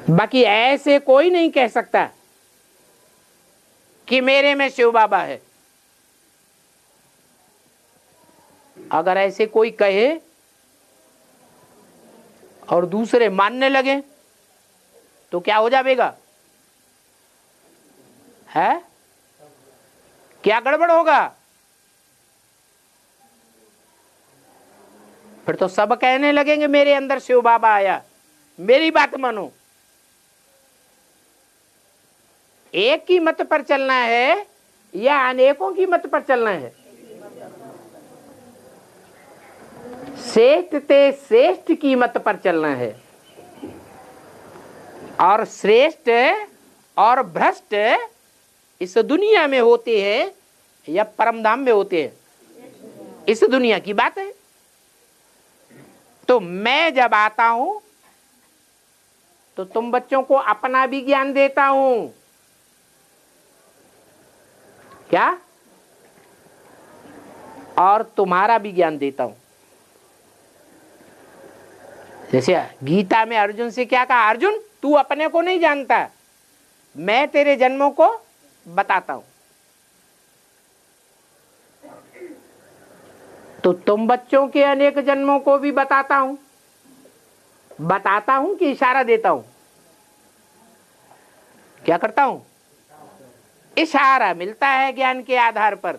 बाकी ऐसे कोई नहीं कह सकता कि मेरे में शिव बाबा है। अगर ऐसे कोई कहे और दूसरे मानने लगे तो क्या हो जाएगा? है क्या गड़बड़ होगा? फिर तो सब कहने लगेंगे मेरे अंदर शिव बाबा आया। मेरी बात मानो, एक की मत पर चलना है या अनेकों की मत पर चलना है? श्रेष्ठ ते श्रेष्ठ की मत पर चलना है। और श्रेष्ठ और भ्रष्ट इस दुनिया में होते हैं या परमधाम में होते हैं? इस दुनिया की बात है। तो मैं जब आता हूं तो तुम बच्चों को अपना भी ज्ञान देता हूं। क्या? और तुम्हारा भी ज्ञान देता हूं। जैसे गीता में अर्जुन से क्या कहा? अर्जुन तू अपने को नहीं जानता, मैं तेरे जन्मों को बताता हूं। तो तुम बच्चों के अनेक जन्मों को भी बताता हूं। बताता हूं कि इशारा देता हूं? क्या करता हूं? इशारा मिलता है ज्ञान के आधार पर।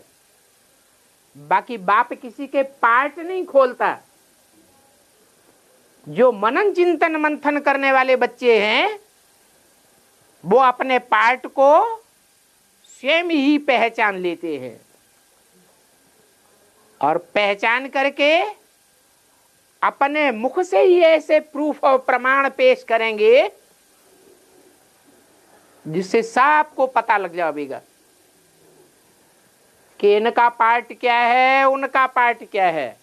बाकी बाप किसी के पार्ट नहीं खोलता। जो मनन चिंतन मंथन करने वाले बच्चे हैं वो अपने पार्ट को स्वयं ही पहचान लेते हैं और पहचान करके अपने मुख से ही ऐसे प्रूफ और प्रमाण पेश करेंगे जिससे सबको पता लग जाएगा कि इनका पार्ट क्या है, उनका पार्ट क्या है,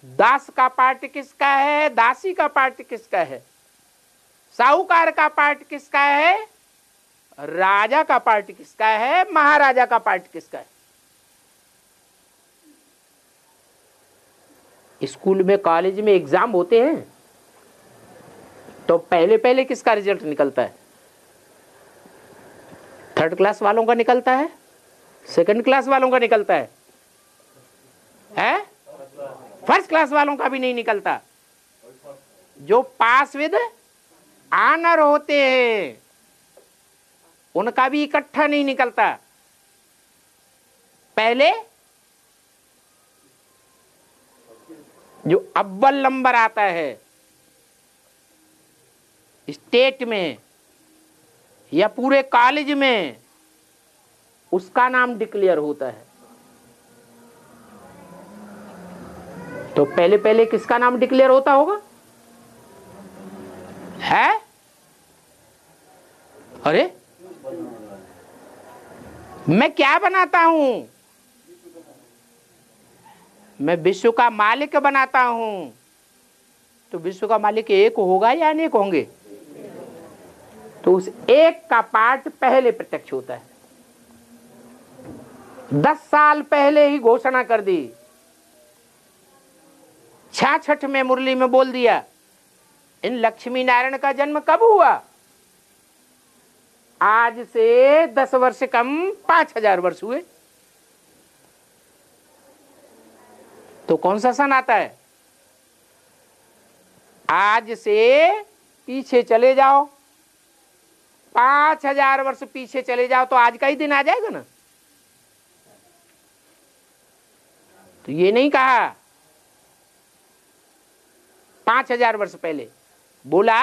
दास का पार्ट किसका है, दासी का पार्ट किसका है, साहूकार का पार्ट किसका है, राजा का पार्ट किसका है, महाराजा का पार्ट किसका है। स्कूल में कॉलेज में एग्जाम होते हैं तो पहले पहले किसका रिजल्ट निकलता है? थर्ड क्लास वालों का निकलता है, सेकंड क्लास वालों का निकलता है, फर्स्ट क्लास वालों का भी नहीं निकलता। जो पास विद ऑनर होते हैं उनका भी इकट्ठा नहीं निकलता। पहले जो अव्वल नंबर आता है स्टेट में या पूरे कॉलेज में उसका नाम डिक्लेयर होता है। तो पहले पहले किसका नाम डिक्लेयर होता होगा? है? अरे मैं क्या बनाता हूं? मैं विश्व का मालिक बनाता हूं। तो विश्व का मालिक एक होगा या अनेक होंगे? तो उस एक का पार्ट पहले प्रत्यक्ष होता है। 10 साल पहले ही घोषणा कर दी, 66 में मुरली में बोल दिया, इन लक्ष्मी नारायण का जन्म कब हुआ? आज से 10 वर्ष कम 5000 वर्ष हुए। तो कौन सा सन आता है? आज से पीछे चले जाओ, 5000 वर्ष पीछे चले जाओ तो आज का ही दिन आ जाएगा ना। तो ये नहीं कहा 5000 वर्ष पहले, बोला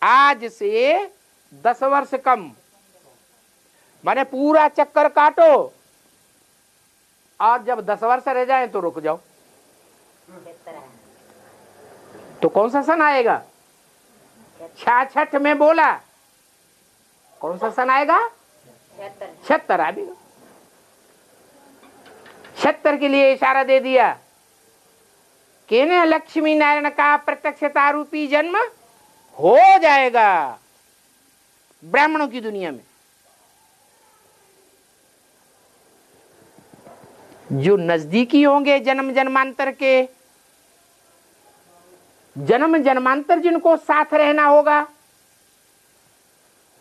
आज से 10 वर्ष कम, माने पूरा चक्कर काटो और जब 10 वर्ष रह जाए तो रुक जाओ। तो कौन सा सन आएगा? 66 में बोला, कौन सा सन आएगा? 76 आएगा। 76 के लिए इशारा दे दिया कि न लक्ष्मी नारायण का प्रत्यक्षता रूपी जन्म हो जाएगा ब्राह्मणों की दुनिया में। जो नजदीकी होंगे जन्म जन्मांतर के, जन्म जन्मांतर जिनको साथ रहना होगा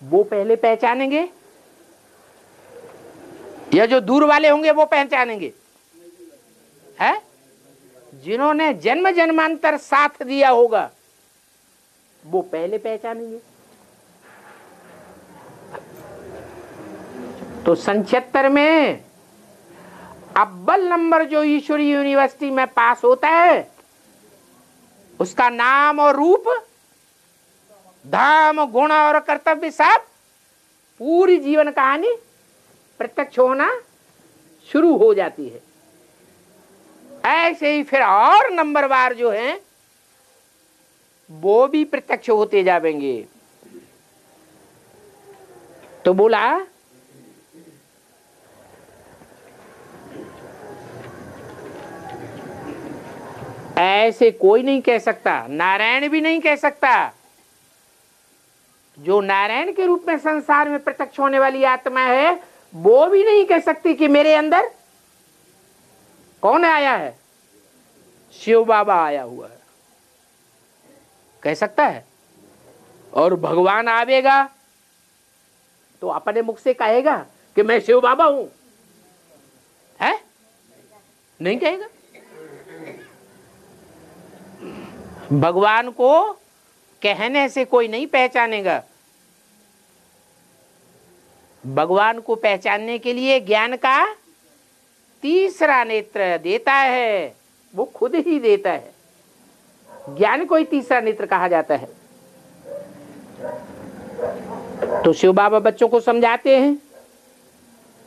वो पहले पहचानेंगे या जो दूर वाले होंगे वो पहचानेंगे? है जिन्होंने जन्म जन्मांतर साथ दिया होगा वो पहले पहचानेंगे। तो 77 में अव्वल नंबर जो ईश्वरी यूनिवर्सिटी में पास होता है उसका नाम और रूप, धाम, गुण और कर्तव्य सब पूरी जीवन कहानी प्रत्यक्ष होना शुरू हो जाती है। ऐसे ही फिर और नंबरवार जो हैं वो भी प्रत्यक्ष होते जाएंगे। तो बोला ऐसे कोई नहीं कह सकता, नारायण भी नहीं कह सकता। जो नारायण के रूप में संसार में प्रत्यक्ष होने वाली आत्मा है वो भी नहीं कह सकती कि मेरे अंदर कौन आया है, शिव बाबा आया हुआ है। कह सकता है? और भगवान आवेगा तो अपने मुख से कहेगा कि मैं शिव बाबा हूं? है? नहीं कहेगा। भगवान को कहने से कोई नहीं पहचानेगा। भगवान को पहचानने के लिए ज्ञान का तीसरा नेत्र देता है, वो खुद ही देता है। ज्ञान को ही तीसरा नेत्र कहा जाता है। तो शिव बाबा बच्चों को समझाते हैं